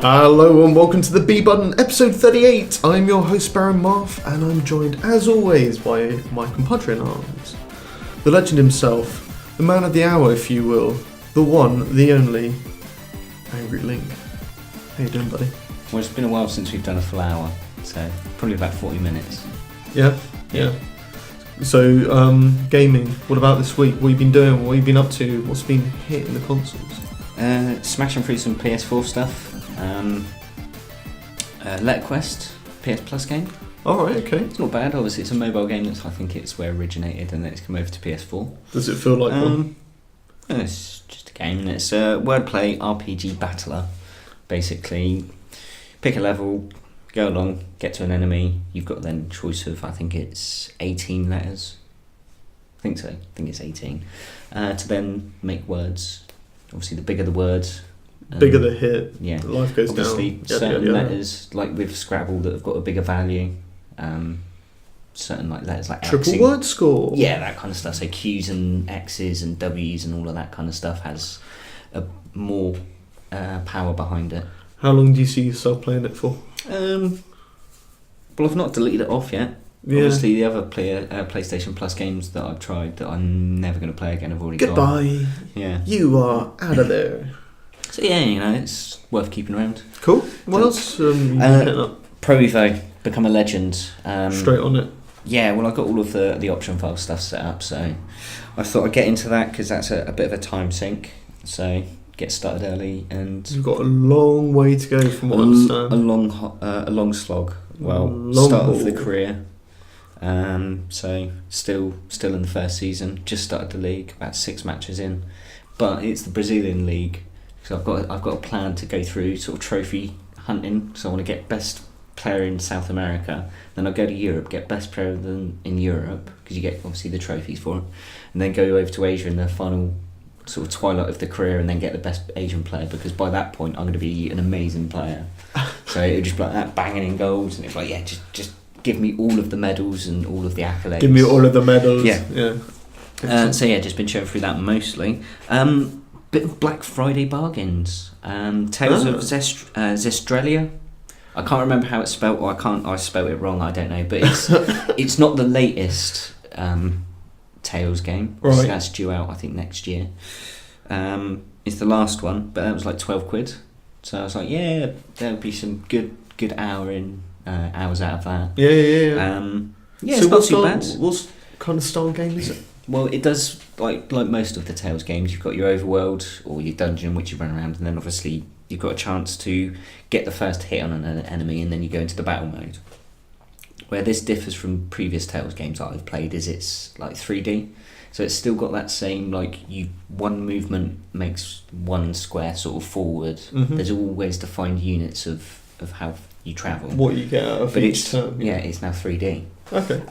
Hello and welcome to the B Button, episode 38. I'm your host Baron Marf, and I'm joined as always by my compadre in arms, the legend himself, the man of the hour if you will, the one, the only, Angry Link. How you doing, buddy? Well, it's been a while since we've done a full hour, so probably about 40 minutes. Yeah. So, gaming, what about this week? What have you been doing? What have you been up to? What's been hitting the consoles? Smashing through some PS4 stuff. Letterquest, PS Plus game. Alright, okay. It's not bad, obviously it's a mobile game I think it's where it originated and then it's come over to PS4. Does it feel like one? It's just a game and it's a wordplay RPG battler. Basically, pick a level, go along, get to an enemy, you've got then choice of, I think it's 18 letters. I think so, I think it's 18. To then make words. Obviously the bigger the words, bigger the hit, yeah. The life goes obviously down. Certain letters, like with Scrabble, that have got a bigger value. Certain like letters like triple Xing, word score. Yeah, that kind of stuff. So Q's and X's and W's and all of that kind of stuff has a more power behind it. How long do you see yourself playing it for? Well, I've not deleted it off yet. Yeah. Obviously, the other PlayStation Plus games that I've tried that I'm never going to play again have already gone. Goodbye. Yeah. You are out of there. So yeah, you know, it's worth keeping around. Cool. What else? Pro Evo, become a legend. Straight on it. Yeah, well, I got all of the option file stuff set up, so I thought I'd get into that because that's a bit of a time sink. So get started early, and you've got a long way to go from what I understand. A long slog. Well, long start haul of the career. So still in the first season. Just started the league, about 6 matches in, but it's the Brazilian league. So I've got a plan to go through sort of trophy hunting. So I want to get best player in South America. Then I'll go to Europe, get best player in Europe because you get obviously the trophies for it, and then go over to Asia in the final sort of twilight of the career, and then get the best Asian player because by that point I'm going to be an amazing player. So it would just be like that, banging in goals, and it's like just give me all of the medals and all of the accolades. Give me all of the medals. Yeah. So yeah, just been showing through that mostly. Bit of Black Friday bargains. Tales of Zestrelia. I can't remember how it's spelled, or I spelled it wrong, I don't know, but it's not the latest Tales game. Right. So that's due out I think next year. It's the last one, but that was like 12 quid. So I was like, yeah, there'll be some good hours out of that. Yeah. Yeah, so it's not too bad. What kind of style game is it? Well, it does, like most of the Tales games, you've got your overworld or your dungeon which you run around, and then obviously you've got a chance to get the first hit on an enemy, and then you go into the battle mode. Where this differs from previous Tales games that I've played is it's like 3D, so it's still got that same like one movement makes one square sort of forward. Mm-hmm. There's always defined units of how you travel. What you get out of each turn. Yeah, it's now 3D. Okay.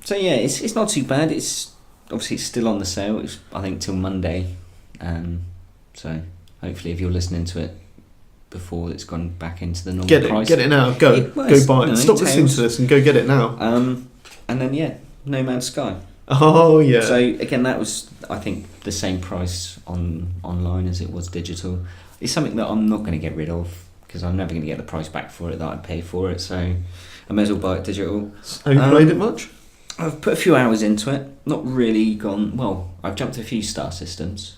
So yeah, it's not too bad. It's obviously it's still on the sale. It's I think till Monday. So hopefully if you're listening to it before it's gone back into the normal price. Get it now. Go buy it. Stop listening to this and go get it now. And then yeah, No Man's Sky. Oh yeah. So again, that was I think the same price online as it was digital. It's something that I'm not going to get rid of because I'm never going to get the price back for it that I paid for it. So I may as well buy it digital. Have you played it much? I've put a few hours into it. Not really gone. Well, I've jumped a few star systems,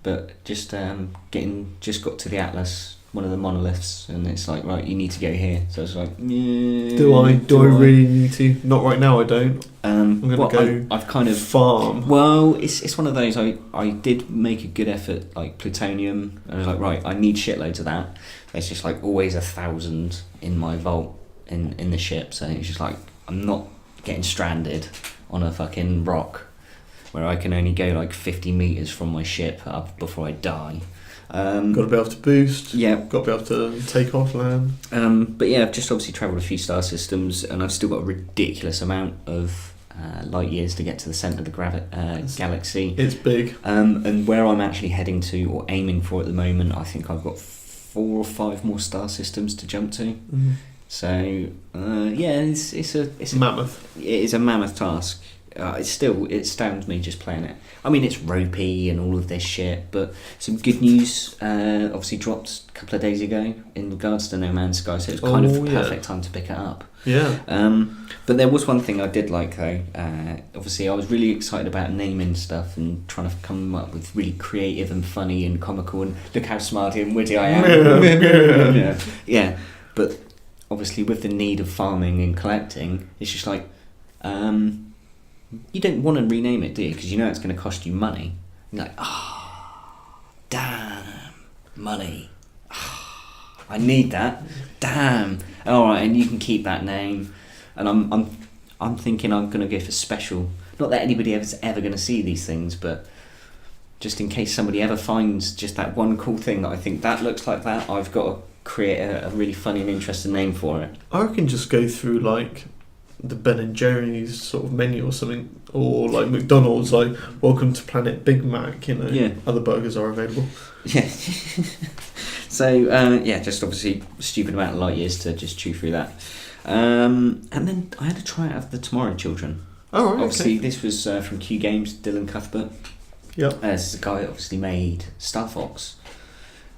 but just got to the Atlas, one of the monoliths, and it's like right, you need to go here. So it's like, do I really need to? Not right now. I don't. I'm gonna go. I've kind of farm. Well, it's one of those. I did make a good effort, like plutonium. And I was like, right, I need shitloads of that. It's just like always 1,000 in my vault in the ship. So it's just like I'm not getting stranded on a fucking rock where I can only go like 50 meters from my ship up before I die. Got to be able to boost. Yeah. Got to be able to take off land. But yeah, I've just obviously travelled a few star systems, and I've still got a ridiculous amount of light years to get to the centre of the galaxy. It's big. And where I'm actually heading to or aiming for at the moment, I think I've got 4 or 5 more star systems to jump to. So it's a Mammoth. it is a mammoth task. It astounds me just playing it. I mean, it's ropey and all of this shit, but some good news obviously dropped a couple of days ago in regards to No Man's Sky, so it's kind of perfect time to pick it up. Yeah. But there was one thing I did like though. Obviously, I was really excited about naming stuff and trying to come up with really creative and funny and comical and look how smarty and witty I am. Yeah. But obviously, with the need of farming and collecting, it's just like. You don't want to rename it, do you? Because you know it's going to cost you money. You're like, damn, money. I need that. Damn. All right, and you can keep that name. And I'm thinking I'm going to go for special. Not that anybody ever going to see these things, but just in case somebody ever finds just that one cool thing that I think that looks like that, I've got to create a really funny and interesting name for it. I reckon just go through like the Ben and Jerry's sort of menu or something, or like McDonald's, like welcome to Planet Big Mac, you know. Yeah. Other burgers are available. Yeah. So just obviously stupid amount of light years to just chew through that. And then I had to try out the Tomorrow Children. Oh, right. Obviously, okay. this was from Q Games, Dylan Cuthbert. Yep. This is a guy that obviously made Star Fox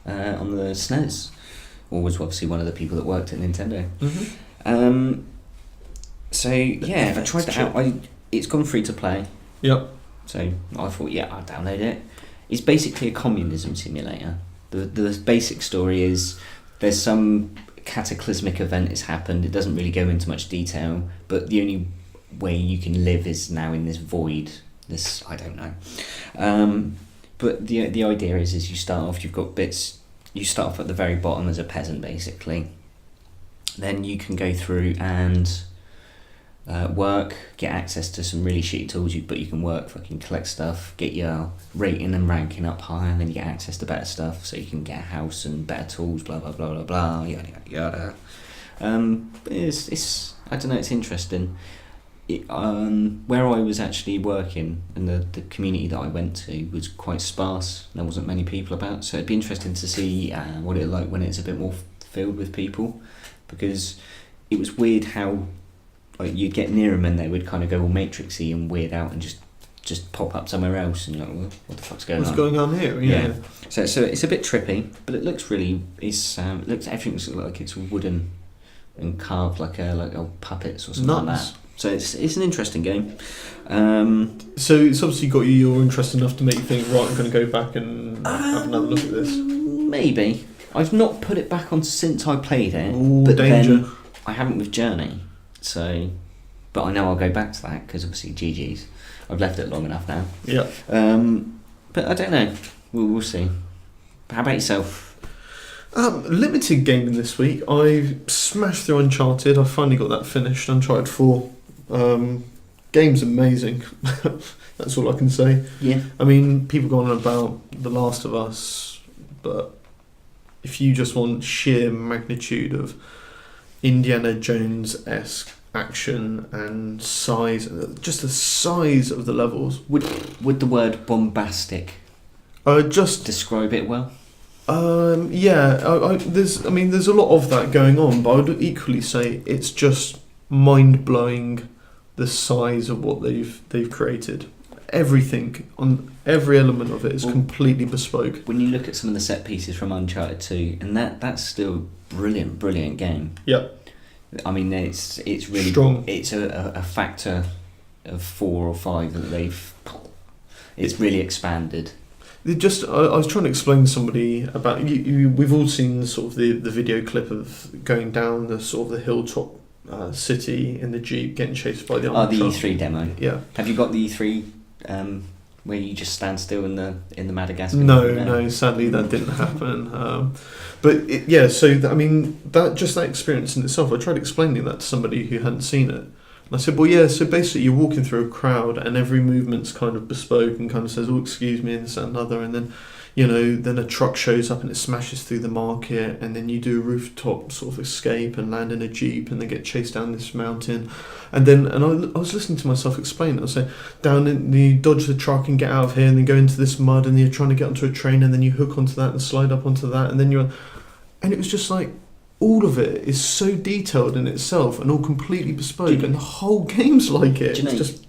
on the SNES, or was obviously one of the people that worked at Nintendo. Mm-hmm. So yeah, I tried that out. It's gone free to play. Yep. So I thought, I'll download it. It's basically a communism simulator. The basic story is there's some cataclysmic event has happened. It doesn't really go into much detail, but the only way you can live is now in this void. This, I don't know. But the idea is you start off, you've got bits. You start off at the very bottom as a peasant, basically. Then you can go through and work, get access to some really shitty tools, but you can work, fucking collect stuff, get your rating and ranking up higher, and then you get access to better stuff, so you can get a house and better tools, blah blah blah blah blah, yada yada yada. It's I don't know, it's interesting. Where I was actually working and the community that I went to was quite sparse. There wasn't many people about, so it'd be interesting to see what it's like when it's a bit more filled with people, because it was weird how like you'd get near them and they would kind of go all matrixy and weird out and just pop up somewhere else and you're like, well, what the fuck's going on? What's going on here? Yeah. So it's a bit trippy, but it looks really everything looks like it's wooden and carved like old puppets or something like that. So it's an interesting game. So it's obviously got you're interested enough to make you think, right, I'm going to go back and have another look at this. Maybe. I've not put it back on since I played it. Ooh, but danger. Then I haven't with Journey. So, but I know I'll go back to that because obviously GG's. I've left it long enough now. Yeah. But I don't know. We'll see. How about yourself? Limited gaming this week. I smashed through Uncharted. I finally got that finished. Uncharted 4. Game's amazing. That's all I can say. Yeah. I mean, people go on about The Last of Us, but if you just want sheer magnitude of Indiana Jones-esque action and size, just the size of the levels. Would the word bombastic just describe it well? Yeah. There's a lot of that going on, but I would equally say it's just mind-blowing the size of what they've created. Everything on every element of it is completely bespoke. When you look at some of the set pieces from Uncharted 2, and that's still brilliant game. Yep. I mean, it's really strong. It's a factor of 4 or 5 that it's really expanded. I was trying to explain to somebody about we've all seen sort of the video clip of going down the sort of the hilltop city in the Jeep getting chased by the army truck. The E3 demo. Yeah. Have you got the E3 where you just stand still in the Madagascar? No, sadly that didn't happen. That experience in itself, I tried explaining that to somebody who hadn't seen it. And I said, well, yeah, so basically you're walking through a crowd and every movement's kind of bespoke and kind of says, oh, excuse me, and this, that, and another. And then, then a truck shows up and it smashes through the market, and then you do a rooftop sort of escape and land in a Jeep and then get chased down this mountain. And I was listening to myself explain it. I was saying, you dodge the truck and get out of here and then go into this mud and you're trying to get onto a train and then you hook onto that and slide up onto that and then and it was just like, all of it is so detailed in itself and all completely bespoke, and the whole game's like it. Do you know, It's just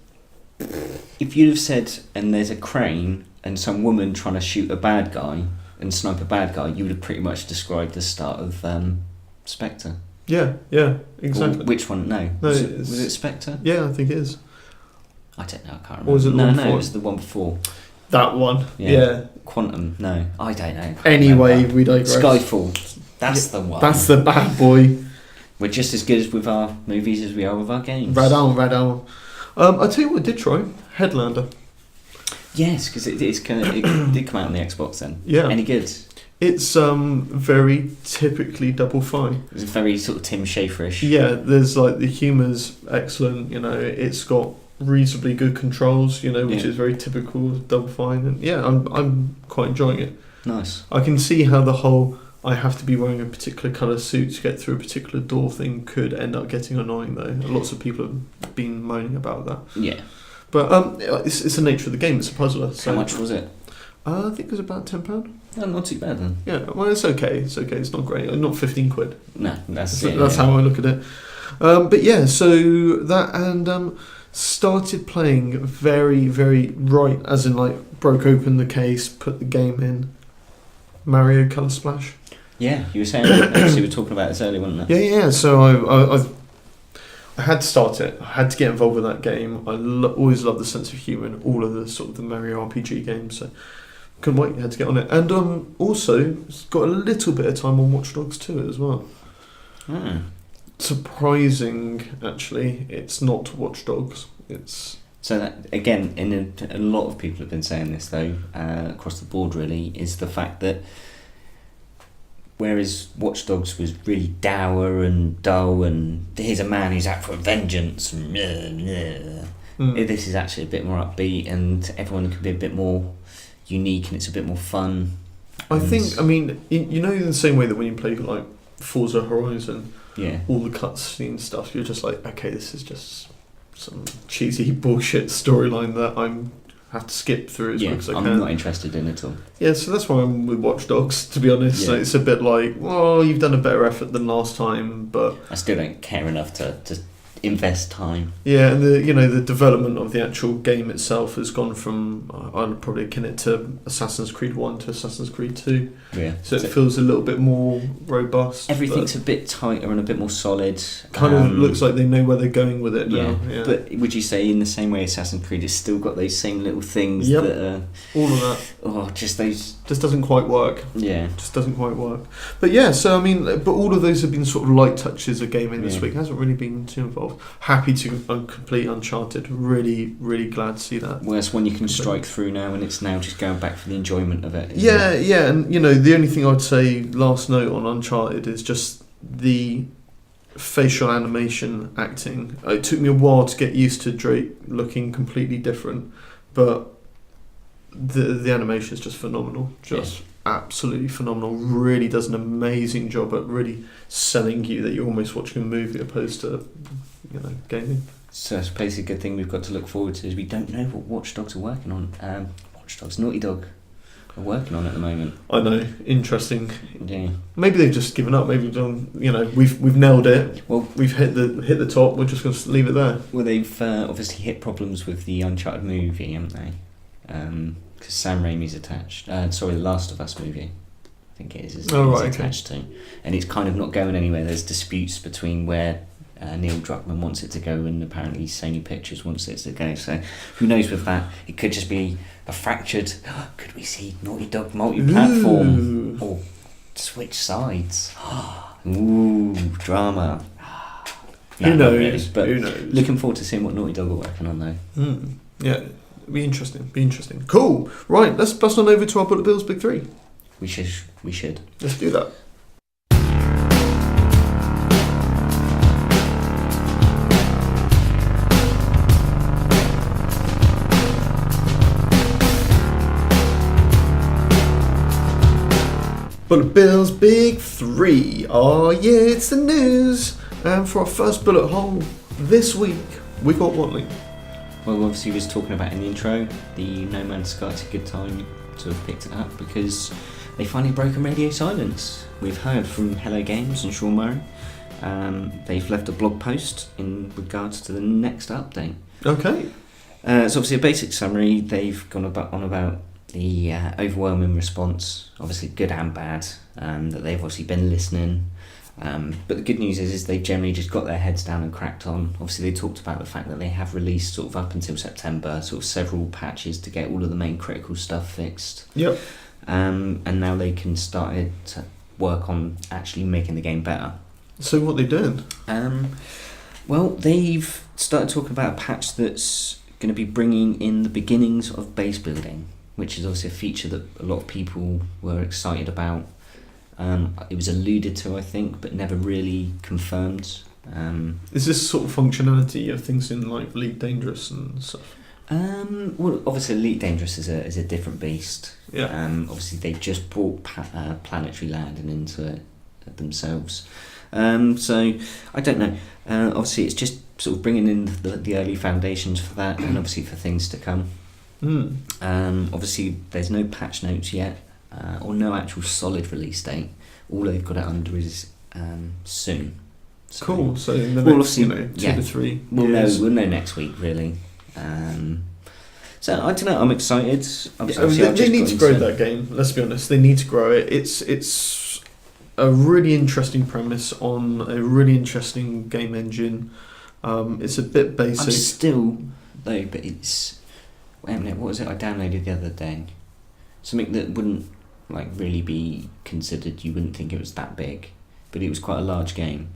if you'd have said, and there's a crane and some woman trying to shoot a bad guy and snipe a bad guy, you would have pretty much described the start of Spectre. yeah, exactly. Or which one? No. No, Was it Spectre? Yeah, I think it is. I don't know, I can't remember. Or was it the no, one no, before? it was the one before. That one. Yeah. Yeah. Quantum, no. I don't know. Can't Anyway, remember. we digress. Skyfall. That's the one. That's the bad boy. We're just as good with our movies as we are with our games. Right on. I'll tell you what I did try. Headlander. Yes, because it did come out on the Xbox then. Yeah. Any good? It's very typically Double Fine. It's very sort of Tim Schafer-ish. Yeah, there's like the humour's excellent. It's got reasonably good controls. Which is very typical of Double Fine. And yeah, I'm quite enjoying it. Nice. I can see how the whole I have to be wearing a particular colour suit to get through a particular door thing could end up getting annoying though. Lots of people have been moaning about that. Yeah. But it's the nature of the game. It's a puzzler. So How much was it? I think it was about £10. Oh, not too bad then. Yeah, well, it's okay. It's okay. It's not great. Not 15 quid. No, that's How I look at it. But yeah, so that and started playing very, very right, as in like broke open the case, put the game in. Mario Colour Splash. Yeah, you were saying, obviously we were talking about this earlier, wasn't it? Yeah. So I had to start it. I had to get involved with that game. I always love the sense of humour in all of the sort of the Mario RPG games. So couldn't wait. Had to get on it, and also got a little bit of time on Watch Dogs 2 as well. Mm. Surprising, actually. It's not Watch Dogs. It's so that again, a lot of people have been saying this though, across the board really, is the fact that whereas Watch Dogs was really dour and dull, and here's a man who's out for vengeance, and this is actually a bit more upbeat, and everyone can be a bit more unique, and it's a bit more fun. I think, in the same way that when you play like Forza Horizon, all the cutscene stuff, you're just like, okay, this is just some cheesy bullshit storyline that I'm have to skip through as quick as I can. I'm not interested in it at all. Yeah, so that's why I'm with Watch Dogs, to be honest. Yeah. So it's a bit like, well, you've done a better effort than last time, but I still don't care enough to invest time. yeah, and the development of the actual game itself has gone from I'd probably akin it to Assassin's Creed 1 to Assassin's Creed 2. Yeah. So it feels a little bit more robust. Everything's a bit tighter and a bit more solid. Kind of looks like they know where they're going with it now. Yeah. But would you say in the same way Assassin's Creed has still got those same little things Yep. that are... all of that. just those... Just doesn't quite work. Yeah. Just doesn't quite work. But yeah, so but all of those have been sort of light touches of gaming this week. Hasn't really been too involved. Happy to complete Uncharted. Really, really glad to see that. Well, that's one you can strike through now, and it's now just going back for the enjoyment of it. Yeah, and the only thing I'd say, last note on Uncharted, is just the facial animation acting. It took me a while to get used to Drake looking completely different, but the animation is just phenomenal. Absolutely phenomenal. Really does an amazing job at really selling you that you're almost watching a movie opposed to gaming. So I suppose a good thing we've got to look forward to is we don't know what Watch Dogs are working on. Watch Dogs, Naughty Dog are working on at the moment. I know, interesting. Yeah. Maybe they've just given up. Maybe we've nailed it. Well, we've hit the top. We're just going to leave it there. Well, they've obviously hit problems with the Uncharted movie, haven't they? Because Sam Raimi's attached. The Last of Us movie, I think it is. He's attached to, and it's kind of not going anywhere. There's disputes between where Neil Druckmann wants it to go, and apparently Sony Pictures wants it to go. So who knows with that? It could just be a fractured. Could we see Naughty Dog multi-platform or switch sides? Ooh, drama. Who knows? Really, but who knows? Looking forward to seeing what Naughty Dog are working on though. Yeah. Be interesting. Cool. Right, let's bust on over to our Bullet Bills Big 3. We should. Let's do that. Bullet Bills Big 3. Oh yeah, it's the news. And for our first bullet hole this week, we got what, Link? Well, obviously, we was talking about in the intro, the No Man's Sky. It's a good time to have picked it up because they finally broken radio silence. We've heard from Hello Games and Sean Murray. They've left a blog post in regards to the next update. Okay. It's obviously a basic summary. They've gone on about the overwhelming response, obviously good and bad, that they've obviously been listening. But the good news is they've generally just got their heads down and cracked on. Obviously they talked about the fact that they have released sort of up until September sort of several patches to get all of the main critical stuff fixed. Yep. And now they can start to work on actually making the game better. So what are they doing? Well, they've started talking about a patch that's going to be bringing in the beginnings of base building, which is obviously a feature that a lot of people were excited about. It was alluded to, I think, but never really confirmed. Is this sort of functionality of things in like Elite Dangerous and stuff? Well, obviously Elite Dangerous is a different beast. Yeah. Obviously they just brought planetary landing into it themselves. So I don't know. Obviously it's just sort of bringing in the early foundations for that, and obviously for things to come. Obviously there's no patch notes yet, or no actual solid release date. All they've got it under is soon. So cool. So in the we'll next, see, 2 to 3 we'll years. know next week really. So I don't know. I'm excited. They need to grow that game. Let's be honest. They need to grow it. It's a really interesting premise on a really interesting game engine. It's a bit basic. I'm still though, but it's. Wait a minute. What was it I downloaded the other day? Something that wouldn't like really be considered. You wouldn't think it was that big, but it was quite a large game.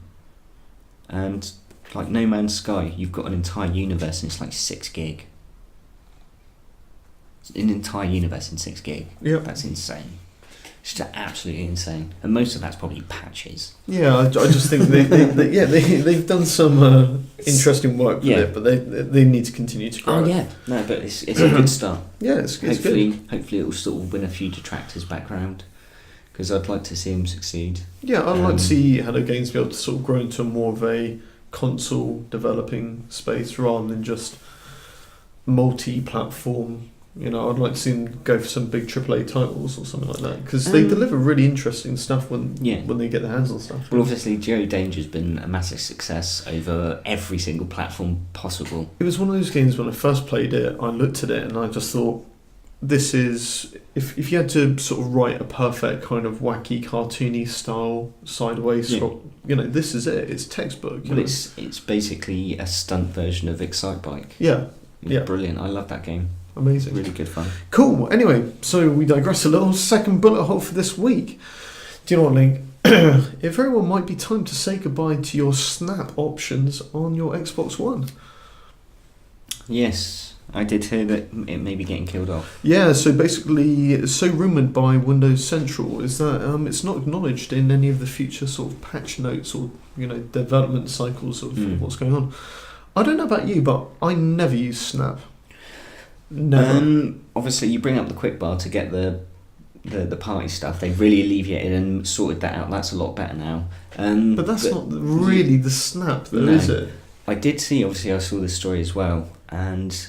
And like No Man's Sky, you've got an entire universe and it's like 6 gig. An entire universe in 6 gig. Yeah, that's insane. It's just absolutely insane, and most of that's probably patches. Yeah, I just think they've done some interesting work with it, but they need to continue to grow. Oh yeah, no, but it's a good start. Yeah, it's hopefully, good. Hopefully, it will sort of win a few detractors back round, because I'd like to see him succeed. Yeah, I'd like to see Hello Games be able to sort of grow into more of a console developing space rather than just multi-platform. You know, I'd like to see them go for some big AAA titles or something like that, because they deliver really interesting stuff when they get their hands on stuff. Well, obviously, Geo Danger's been a massive success over every single platform possible. It was one of those games when I first played it, I looked at it and I just thought, this is... If you had to sort of write a perfect kind of wacky, cartoony style, sideways, this is it. It's textbook. Well, it's basically a stunt version of Excitebike. Yeah. Brilliant. I love that game. Amazing. Really good fun. Cool. Anyway, so we digress a little. Second bullet hole for this week. Do you know what, Link? It very well might be time to say goodbye to your snap options on your Xbox One. Yes, I did hear that it may be getting killed off. Yeah, so basically, it's so rumoured by Windows Central is that it's not acknowledged in any of the future sort of patch notes or development cycles of what's going on. I don't know about you, but I never use Snap. Never. Obviously, you bring up the quick bar to get the party stuff. They've really alleviated and sorted that out. That's a lot better now. But that's not really the Snap, though, is it? I did see. Obviously, I saw the story as well, and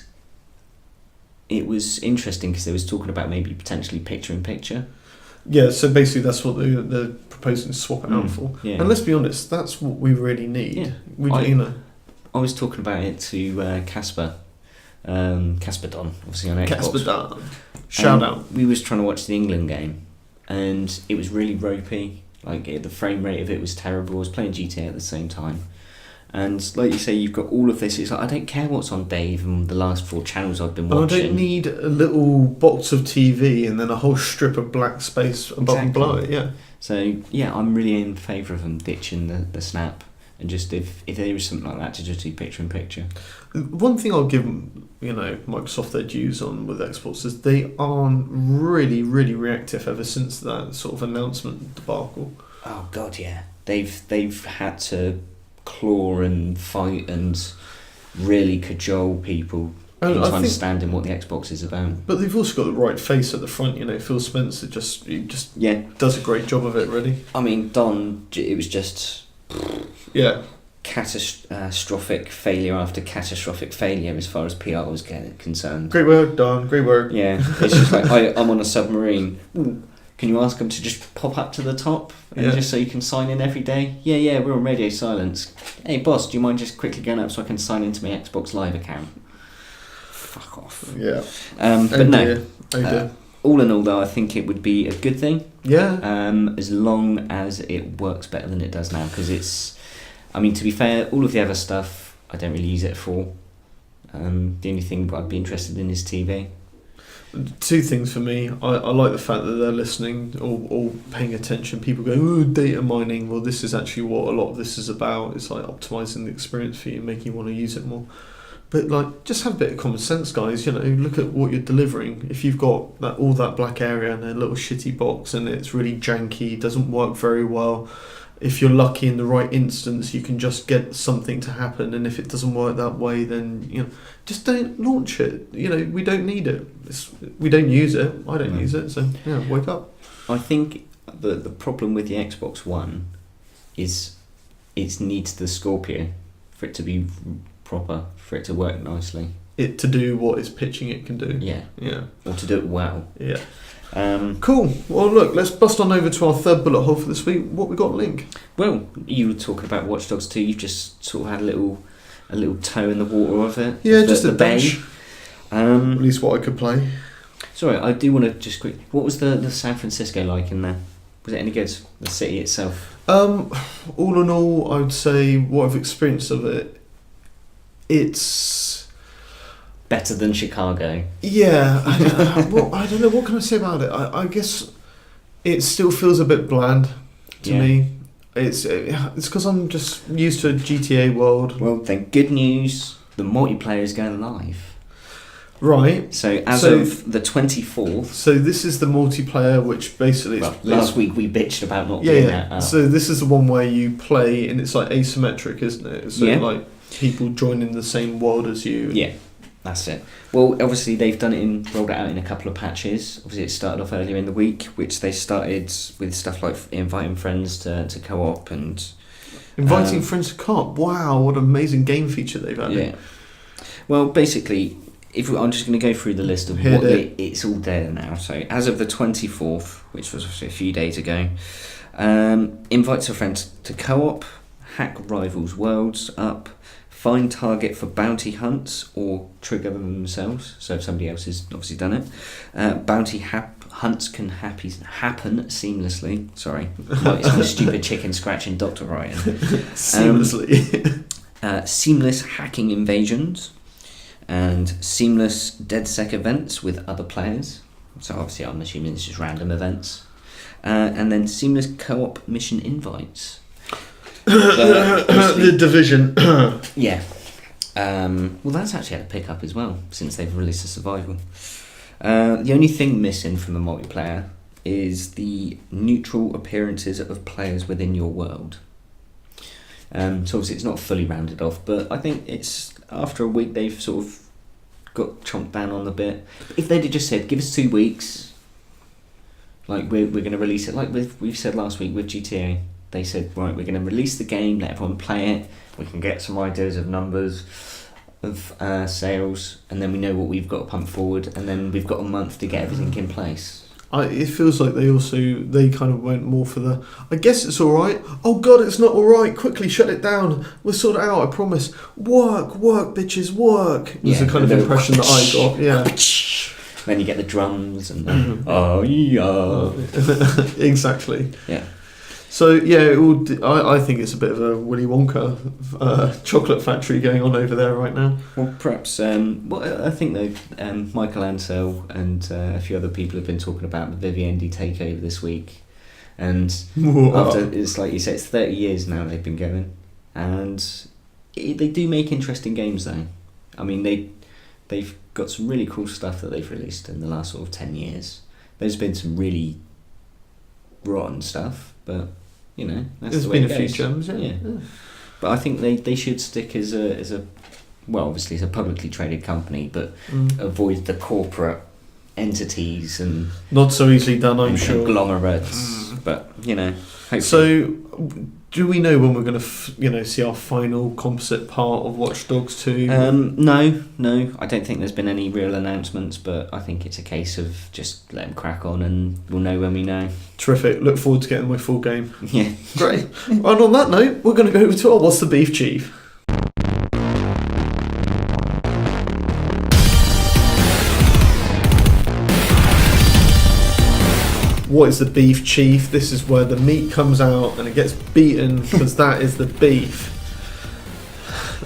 it was interesting because they was talking about maybe potentially picture-in-picture. Yeah, so basically that's what they're proposing to swap it out for. Yeah. And let's be honest, that's what we really need. Yeah. I was talking about it to Casper. Casper Don, obviously on Xbox. Casper Don. Shout out. We was trying to watch the England game, and it was really ropey. Like the frame rate of it was terrible. I was playing GTA at the same time, and like you say, you've got all of this. It's like I don't care what's on Dave and the last 4 channels I've been watching. I don't need a little box of TV and then a whole strip of black space above and below it. Yeah. So yeah, I'm really in favour of them ditching the snap. And just if there is something like that, to just do picture-in-picture. One thing I'll give Microsoft their dues on with Xbox is they aren't really, really reactive ever since that sort of announcement debacle. Oh God, yeah. They've had to claw and fight and really cajole people into understanding what the Xbox is about. But they've also got the right face at the front. Phil Spencer just does a great job of it, really. I mean, Don, it was just... Yeah. Catastrophic failure after catastrophic failure as far as PR was concerned. Great work, Don. Great work. Yeah, it's just like I'm on a submarine. Ooh, can you ask them to just pop up to the top and Yeah. just so you can sign in every day? Yeah, we're on Radio Silence. Hey boss, do you mind just quickly going up so I can sign into my Xbox Live account? Fuck off. Yeah. But no. Dear. Oh dear. All in all, though, I think it would be a good thing. Yeah. As long as it works better than it does now, because it's. I mean, to be fair, all of the other stuff I don't really use it for. The only thing I'd be interested in is TV. Two things for me. I like the fact that they're listening or paying attention. People go, oh, data mining. Well, this is actually what a lot of this is about. It's like optimizing the experience for you, making you want to use it more. But like, just have a bit of common sense, guys. You know, look at what you're delivering. If you've got all that black area in a little shitty box and it's really janky, doesn't work very well. If you're lucky in the right instance, you can just get something to happen. And if it doesn't work that way, then just don't launch it. We don't need it. We don't use it. I don't use it. So wake up. I think the problem with the Xbox One is it needs the Scorpio for it to be proper, for it to work nicely. It to do what it's pitching it can do. Yeah. Yeah. Or to do it well. Yeah. Cool. Well, look, let's bust on over to our third bullet hole for this week. What we got, Link? Well, you were talking about Watch Dogs 2. You've just sort of had a little toe in the water of it. Yeah, the, just the a dash. At least what I could play. Sorry, I do want to just quick. What was the San Francisco like in there? Was it any good? The city itself. All in all, I would say what I've experienced of it. It's better than Chicago. Yeah, I don't know. What can I say about it? I guess it still feels a bit bland to me. It's because I'm just used to a GTA world. Well, then good news. The multiplayer is going live. Right. So as of the 24th. So this is the multiplayer, which basically last week we bitched about not being that. So this is the one where you play and it's like asymmetric, isn't it? So like people join in the same world as you. Yeah. That's it. Well, obviously they've rolled it out in a couple of patches. Obviously it started off earlier in the week, which they started with stuff like inviting friends to co-op and... Inviting friends to co-op? Wow, what an amazing game feature they've added. Yeah. Well, basically, I'm just going to go through the list of what it's all there now. So as of the 24th, which was obviously a few days ago, invites a friend to co-op, hack rivals' worlds up, find target for bounty hunts or trigger them themselves. So if somebody else has obviously done it, bounty hunts can happen seamlessly. Sorry, it's my stupid chicken scratching Dr. Ryan. Seamlessly. Seamless hacking invasions and seamless DedSec events with other players. So obviously I'm assuming it's just random events. And then seamless co-op mission invites. The Division. Yeah. Well, that's actually had a pick up as well since they've released the survival. The only thing missing from the multiplayer is the neutral appearances of players within your world. So obviously it's not fully rounded off, but I think it's after a week they've sort of got chomped down on the bit. If they'd have just said, give us 2 weeks, like we're going to release it, like we've said last week with GTA. They said, right, we're going to release the game, let everyone play it, we can get some ideas of numbers, of sales, and then we know what we've got to pump forward, and then we've got a month to get everything in place. It feels like they kind of went more for the, I guess it's alright, oh god it's not alright, quickly shut it down, we'll sort it out, I promise, work bitches, work, was the kind of impression that I got, yeah. Then you get the drums and then, oh yeah. Exactly. Yeah. So yeah, I think it's a bit of a Willy Wonka chocolate factory going on over there right now. Well, perhaps. I think though, Michael Ansell and a few other people have been talking about the Vivendi takeover this week, and after it's like you say, it's 30 years now they've been going, and they do make interesting games though. I mean, they've got some really cool stuff that they've released in the last sort of 10 years. There's been some really rotten stuff, but that's the way it goes. There's been a few gems, yeah. But I think they should stick as a well, obviously it's a publicly traded company, but avoid the corporate entities and not so easily done, I'm sure. Conglomerates, but hopefully. So Do we know when we're going to, see our final composite part of Watch Dogs 2? No. I don't think there's been any real announcements, but I think it's a case of just let them crack on and we'll know when we know. Terrific. Look forward to getting my full game. Yeah. Great. And on that note, we're going to go over to our What's the Beef, Chief? What is the beef, Chief? This is where the meat comes out and it gets beaten because that is the beef.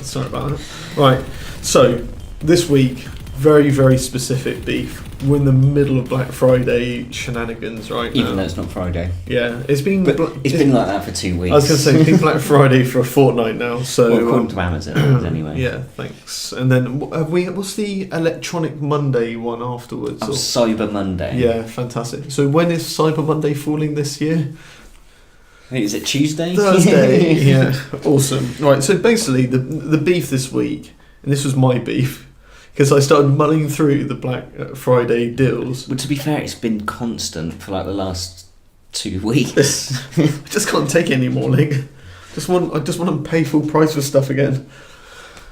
Sorry about that. Right, so this week, very, very specific beef. We're in the middle of Black Friday shenanigans right now. Even though it's not Friday. Yeah, it's been like that for 2 weeks. I was going to say, it's been Black Friday for a fortnight now. So well, according to Amazon, anyway. Yeah, thanks. And then what's the Electronic Monday one afterwards? Cyber Monday. Yeah, fantastic. So when is Cyber Monday falling this year? Is it Tuesday? Thursday. Yeah, awesome. Right, so basically the beef this week, and this was my beef, because I started mulling through the Black Friday deals. Well, to be fair, it's been constant for like the last 2 weeks. I just can't take it anymore, Link. I just want to pay full price for stuff again.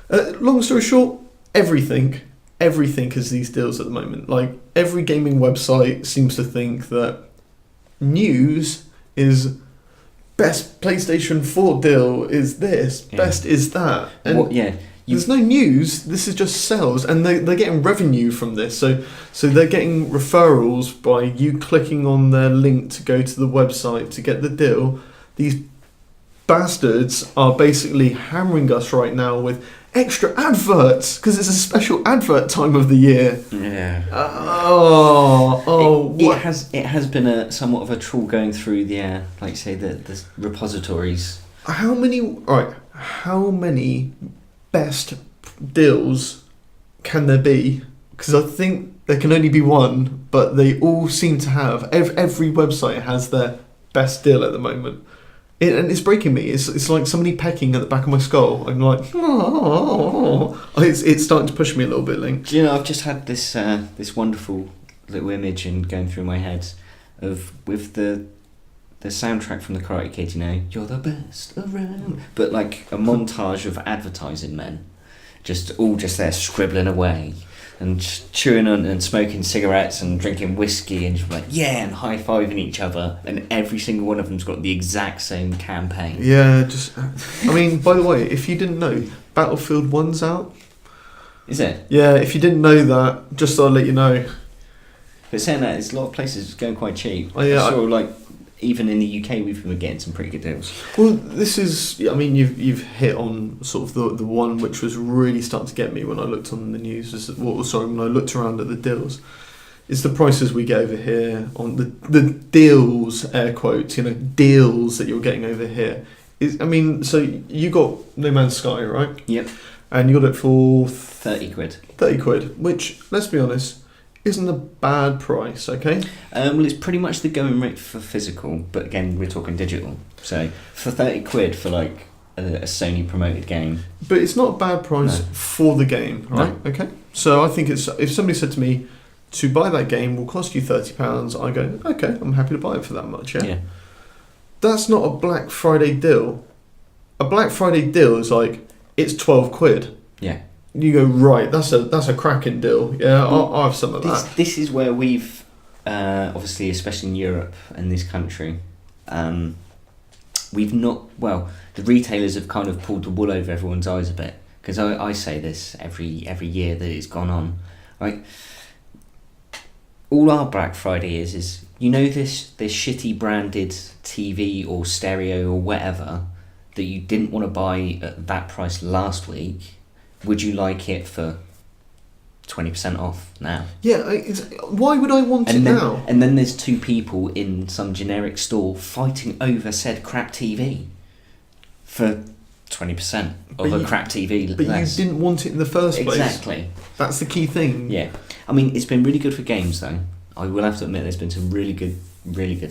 Long story short, everything is these deals at the moment. Like, every gaming website seems to think that news is best PlayStation 4 deal is this, best is that. And there's no news, this is just sales, and they're getting revenue from this. So they're getting referrals by you clicking on their link to go to the website to get the deal. These bastards are basically hammering us right now with extra adverts because it's a special advert time of the year. Yeah. It has been somewhat of a trawl going through the like you say the repositories. How many best deals can there be? Because I think there can only be one, but they all seem to have every website has their best deal at the moment. And it's breaking me. It's like somebody pecking at the back of my skull. I'm like, it's starting to push me a little bit, Link. Do you know, I've just had this this wonderful little image and going through my head with the soundtrack from the Karate Kid, you're the best around. But like a montage of advertising men, just there scribbling away and chewing on and smoking cigarettes and drinking whiskey and just like, and high-fiving each other. And every single one of them's got the exact same campaign. Yeah, by the way, if you didn't know, Battlefield 1's out. Is it? Yeah, if you didn't know that, just thought I'd let you know. But saying that, there's a lot of places going quite cheap. Oh, yeah. Even in the UK, we've been getting some pretty good deals. Well, this is, you've hit on sort of the one which was really starting to get me when I looked on the news. When I looked around at the deals, it's the prices we get over here on the deals, air quotes, deals that you're getting over here. So you got No Man's Sky, right? Yep. And you got it for 30 quid. 30 quid, which, let's be honest, isn't a bad price, okay? Well, it's pretty much the going rate for physical, but again, we're talking digital. So for 30 quid for like a Sony promoted game. But it's not a bad price for the game, right? No. Okay. So I think if somebody said to me, to buy that game will cost you £30, I go, okay, I'm happy to buy it for that much, yeah? That's not a Black Friday deal. A Black Friday deal is like, it's 12 quid. Yeah. You go, right, that's a cracking deal. Yeah, I'll have some of that. This is where we've, obviously, especially in Europe and this country, we've not, the retailers have kind of pulled the wool over everyone's eyes a bit. Because I say this every year that it's gone on. Right? All our Black Friday is this shitty branded TV or stereo or whatever that you didn't want to buy at that price last week. Would you like it for 20% off now? Yeah, why would I want it now? And then there's two people in some generic store fighting over said crap TV for 20% of a crap TV. But you didn't want it in the first place. Exactly. That's the key thing. Yeah. It's been really good for games though. I will have to admit there's been some really good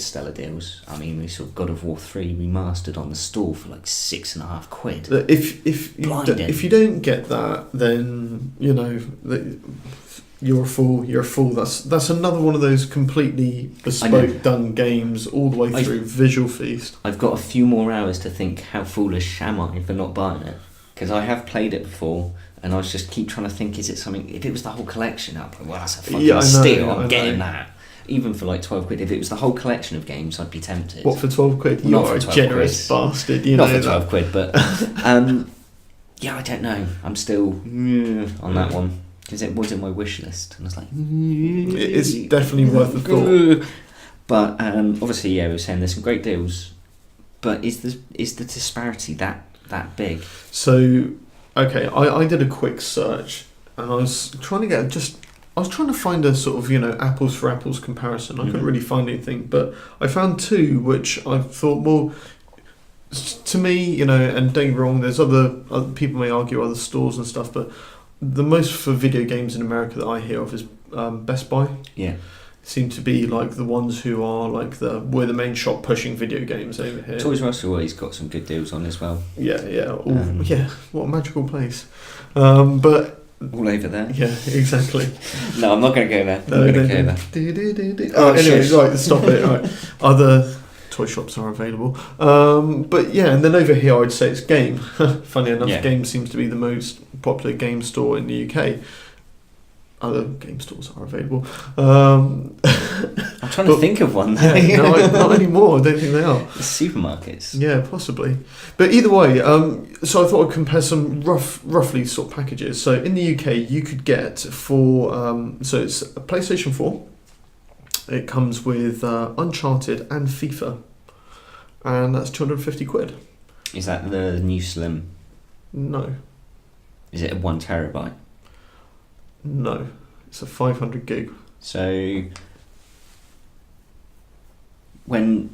stellar deals. We saw God of War 3 remastered on the store for like £6.5 quid. If you don't get that, then You're a fool. You're a fool. That's another one of those completely bespoke done games all the way through. Visual feast. I've got a few more hours to think how foolish am I for not buying it, because I have played it before, and I was just keep trying to think, is it something? If it was the whole collection, I'd be like, well, that's a fucking steal. I'm getting that. Even for like 12 quid. If it was the whole collection of games, I'd be tempted. What, for 12 quid? You're a generous bastard. Not for 12 quid, but yeah, I don't know. I'm still on that one. Because it was in my wish list, and I was like, it's definitely worth a thought. But obviously, yeah, we were saying there's some great deals, but is the disparity that big? So, okay, I did a quick search, and I was trying to find a sort of apples for apples comparison. I couldn't really find anything, but I found two which I thought, well, to me, and don't get me wrong, there's other people may argue other stores and stuff, but the most for video games in America that I hear of is Best Buy. Yeah. Seem to be like the ones who are like we're the main shop pushing video games over here. Toys R Us always got some good deals on as well. Yeah. Yeah, what a magical place. But all over there. Yeah, exactly. No, I'm not going to go there. I'm going to go there. Anyway, right, stop it. Right. Other toy shops are available. But yeah, and then over here I'd say it's Game. Funny enough, Game seems to be the most popular game store in the UK. Other game stores are available. I'm trying to think of one. Yeah, no, not anymore. I don't think they are. Supermarkets. Yeah, possibly. But either way, so I thought I'd compare some roughly sort of packages. So in the UK, you could get for so it's a PlayStation 4. It comes with Uncharted and FIFA, and that's 250 quid. Is that the new Slim? No. Is it a 1 terabyte? No, it's a 500 gig. So, the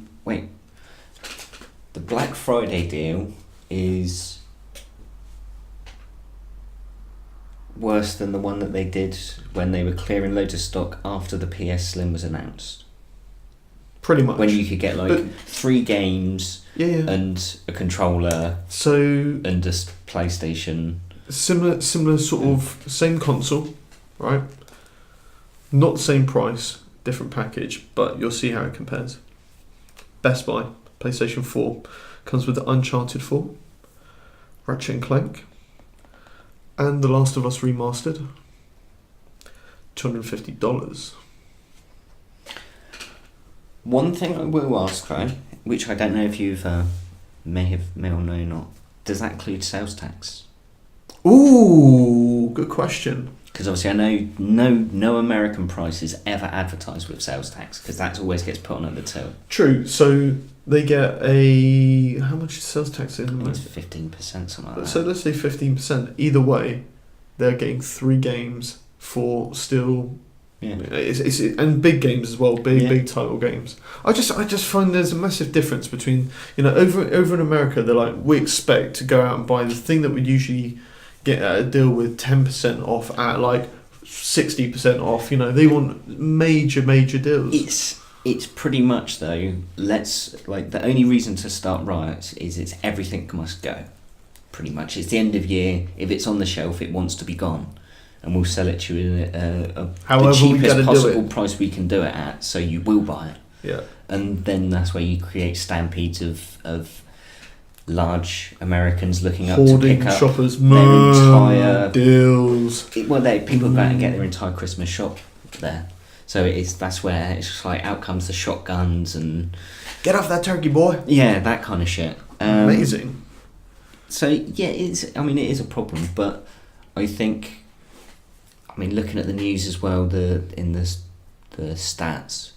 Black Friday deal is worse than the one that they did when they were clearing loads of stock after the PS Slim was announced. Pretty much. When you could get 3 games and a controller and a PlayStation. Similar sort of same console, right? Not the same price, different package, but you'll see how it compares. Best Buy, PlayStation 4, comes with the Uncharted 4, Ratchet & Clank, and The Last of Us Remastered, $250. One thing I will ask though, which I don't know if you've may or may not, does that include sales tax? Ooh, good question. Because obviously I know no American price is ever advertised with sales tax, because that always gets put on at the till. True. So they get how much is sales tax in? I think it's 15%, something like that. So let's say 15%. Either way, they're getting 3 games for still. Yeah. It's and big games as well, big title games. I just find there's a massive difference between over in America they're like, we expect to go out and buy the thing that would usually get a deal with 10% off at like 60% off. They want major deals. It's pretty much though. The only reason to start riots is it's everything must go. Pretty much, it's the end of year. If it's on the shelf, it wants to be gone, and we'll sell it to you the cheapest possible price we can do it at. So you will buy it. Yeah. And then that's where you create stampedes of large Americans looking up hoarding to pick up shoppers, their entire deals. People go out and get their entire Christmas shop there. So that's where it's just like out comes the shotguns and get off that turkey, boy. Yeah, that kind of shit. Amazing. So yeah, it is a problem, but I think, looking at the news as well, the stats,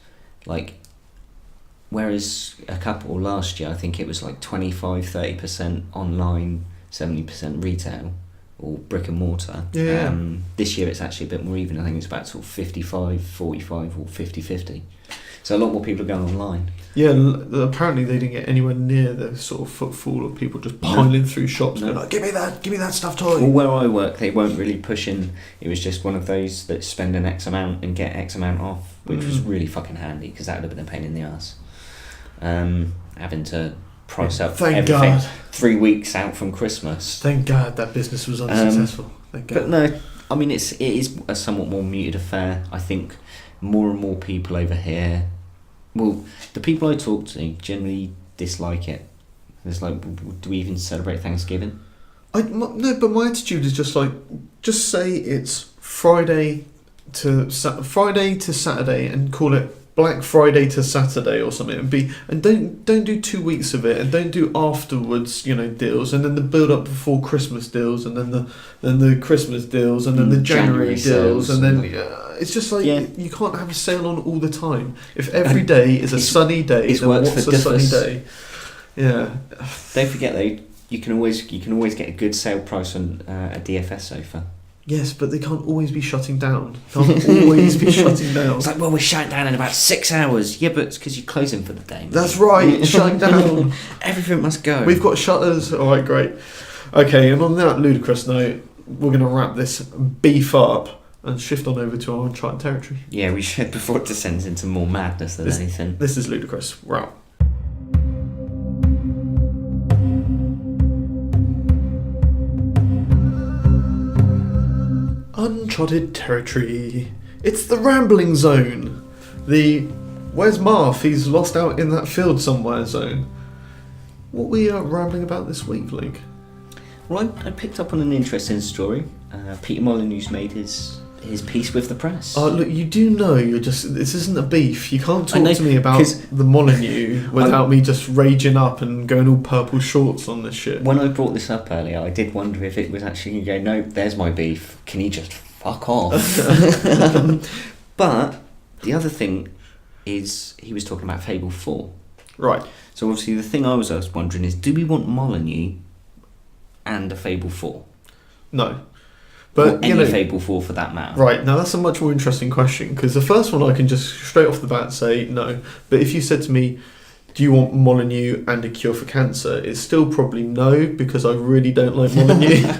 whereas last year, I think it was 25-30% online, 70% retail or brick and mortar. Yeah. This year it's actually a bit more even. I think it's about sort of 55-45 or 50-50. So a lot more people are going online. Yeah, apparently they didn't get anywhere near the sort of footfall of people just piling through shops. No. Like, give me that stuffed toy. Well, where I work, they weren't really pushing. It was just one of those that spend an X amount and get X amount off, which was really fucking handy, because that would have been a pain in the ass. Having to price up everything 3 weeks out from Christmas. Thank God that business was unsuccessful. Thank God. But no, I mean, it is a somewhat more muted affair. I think more and more people over here, well, the people I talk to generally dislike it. It's like, do we even celebrate Thanksgiving? No, but my attitude is just like, just say it's Friday to Saturday and call it Black Friday to Saturday or something, and don't do 2 weeks of it, and don't do afterwards, deals, and then the build up before Christmas deals, and then the Christmas deals, and then the January deals, and then it's just like you can't have a sale on all the time. If every day is a sunny day, then what's a sunny day? Yeah. Don't forget though, you can always get a good sale price on a DFS sofa. Yes, but they can't always be shutting down. Can't always be shutting down. It's like, well, we're shutting down in about 6 hours. Yeah, but it's because you're closing for the day. That's right, shutting down. Everything must go. We've got shutters. All right, great. Okay, and on that ludicrous note, we're going to wrap this beef up and shift on over to our uncharted territory. Yeah, we should, before it descends into more madness than anything. This is ludicrous. We're out. Uncharted territory. It's the rambling zone. The where's Marf? He's lost out in that field somewhere zone. What we are rambling about this week, Link? Well, I picked up on an interesting story. Peter Molyneux's made his peace with the press. Look, you do know this isn't a beef. You can't talk to me about the Molyneux without me just raging up and going all purple shorts on this shit. When I brought this up earlier, I did wonder if it was actually going to go, no, there's my beef. Can you just fuck off? But the other thing is he was talking about Fable 4. Right. So obviously the thing I was wondering is, do we want Molyneux and a Fable 4? No. But or any Fable 4 for that matter. Right, now that's a much more interesting question, because the first one I can just straight off the bat say no. But if you said to me, do you want Molyneux and a cure for cancer? It's still probably no, because I really don't like Molyneux.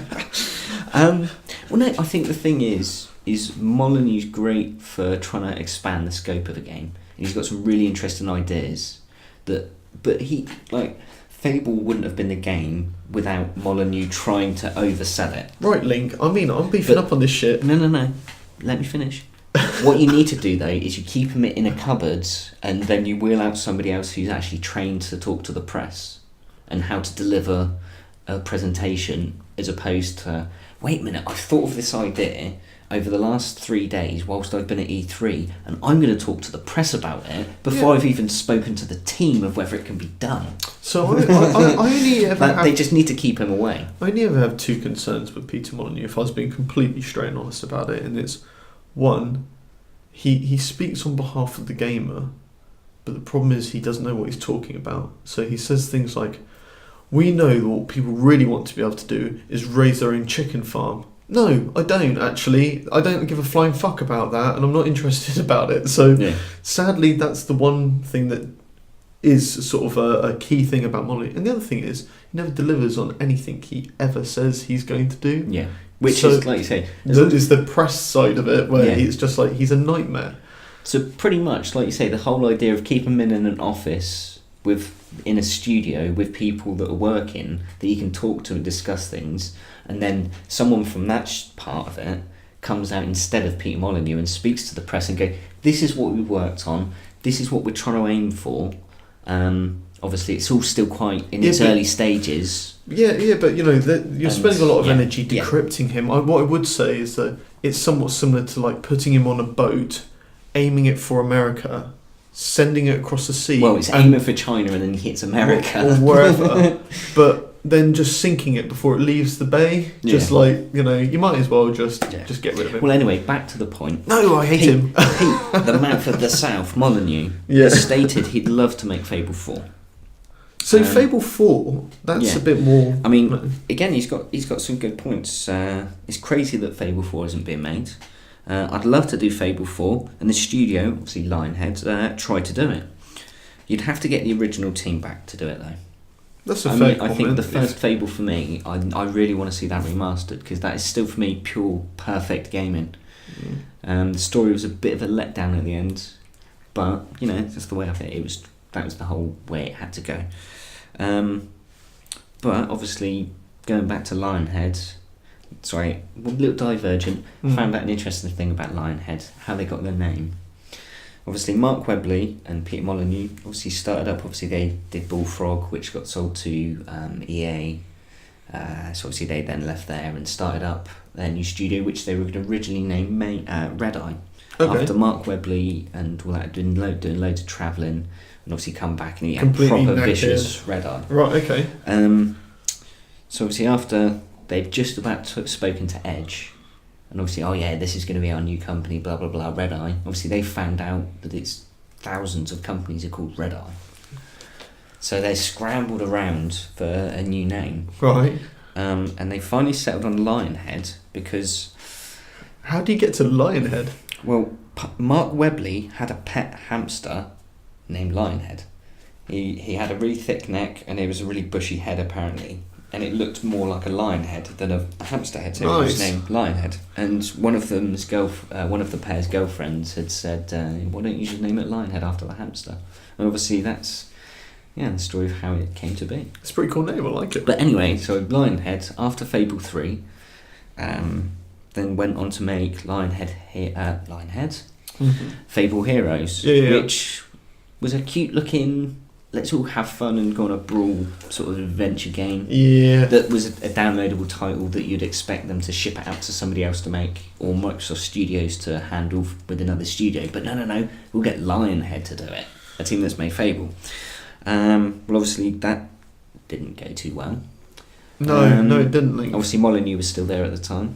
Well, no, I think the thing is Molyneux's great for trying to expand the scope of a game. And he's got some really interesting ideas but he, like, Fable wouldn't have been the game without Molyneux trying to oversell it. Right, Link. I mean, I'm beefing up on this shit. No. Let me finish. What you need to do, though, is you keep him in a cupboard and then you wheel out somebody else who's actually trained to talk to the press and how to deliver a presentation, as opposed to, wait a minute, I've thought of this idea over the last 3 days whilst I've been at E3, and I'm going to talk to the press about it before I've even spoken to the team of whether it can be done. So I only ever they just need to keep him away. I only ever have two concerns with Peter Molyneux, if I was being completely straight and honest about it, and it's, one, he speaks on behalf of the gamer, but the problem is he doesn't know what he's talking about. So he says things like, we know that what people really want to be able to do is raise their own chicken farm. No, I don't actually. I don't give a flying fuck about that, and I'm not interested about it. So sadly, that's the one thing that is sort of a key thing about Molyneux. And the other thing is, he never delivers on anything he ever says he's going to do. Yeah, which is, like you say, is the press side of it, where it's just like, he's a nightmare. So pretty much, like you say, the whole idea of keeping him in an office in a studio with people that are working that you can talk to and discuss things, and then someone from that part of it comes out instead of Peter Molyneux and speaks to the press and go, this is what we worked on, this is what we're trying to aim for. Obviously it's all still quite in its early stages. Yeah, but you're spending a lot of energy decrypting him. What I would say is that it's somewhat similar to like putting him on a boat, aiming it for America, sending it across the sea. Well, it's aiming for China and then hits America. Or wherever. But then just sinking it before it leaves the bay. Just like, you might as well just get rid of it. Well, anyway, back to the point. No, I hate him. Pete, the man for the South, Molyneux, has stated he'd love to make Fable 4. So Fable 4, that's a bit more... I mean, again, he's got some good points. It's crazy that Fable 4 isn't being made. I'd love to do Fable 4, and the studio, obviously Lionhead, tried to do it. You'd have to get the original team back to do it, though. That's a fair comment. I think the first Fable for me, I really want to see that remastered, because that is still for me pure perfect gaming. The story was a bit of a letdown at the end, but that's the way of it. That was the whole way it had to go. But obviously, going back to Lionhead, sorry, a little divergent. Found out an interesting thing about Lionhead, how they got their name. Obviously, Mark Webley and Peter Molyneux obviously started up. Obviously, they did Bullfrog, which got sold to EA. So obviously, they then left there and started up their new studio, which they were originally named Red Eye. Okay. After Mark Webley and all that, doing loads of travelling, and obviously come back and he had proper vicious Red Eye. Right. Okay. So obviously, after they've just about spoken to Edge. And obviously, oh yeah, this is going to be our new company, blah, blah, blah, Red Eye. Obviously, they found out that it's thousands of companies are called Red Eye. So they scrambled around for a new name. Right. And they finally settled on Lionhead because... How do you get to Lionhead? Well, Mark Webley had a pet hamster named Lionhead. He had a really thick neck and it was a really bushy head, apparently. And it looked more like a lion head than a hamster head, so it was named Lionhead. And one of the pair's girlfriends had said, "Why don't you just name it Lionhead after the hamster?" And obviously, that's the story of how it came to be. It's a pretty cool name. I like it. But anyway, so Lionhead after Fable 3, then went on to make Lionhead, Fable Heroes, which was a cute looking. Let's all have fun and go on a brawl sort of adventure game. Yeah. That was a downloadable title that you'd expect them to ship out to somebody else to make, or Microsoft Studios to handle with another studio. But no, we'll get Lionhead to do it, a team that's made Fable. Well, obviously that didn't go too well. No, it didn't. Link. Obviously Molyneux was still there at the time.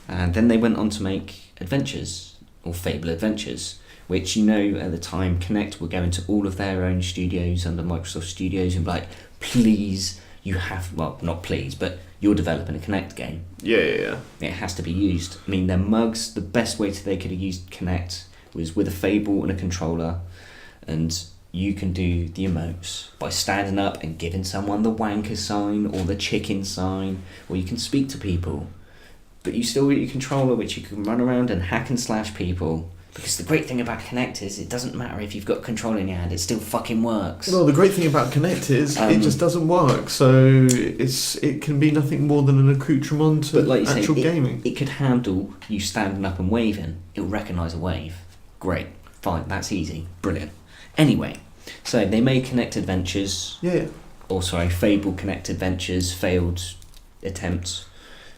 And then they went on to make Adventures, or Fable Adventures, which, at the time, Connect were going to all of their own studios under Microsoft Studios and be like, please, not please, but you're developing a Connect game. Yeah. It has to be used. I mean, their mugs, the best way they could have used Connect was with a Fable and a controller, and you can do the emotes by standing up and giving someone the wanker sign or the chicken sign, or you can speak to people. But you still get your controller, which you can run around and hack and slash people. Because the great thing about Connect is it doesn't matter if you've got control in your hand, it still fucking works. Well, the great thing about Connect is it just doesn't work, so it can be nothing more than an accoutrement to actual gaming. It could handle you standing up and waving. It'll recognise a wave. Great. Fine, that's easy. Brilliant. Anyway, so they made Connect Adventures. Yeah. Fable Connect Adventures, failed attempts.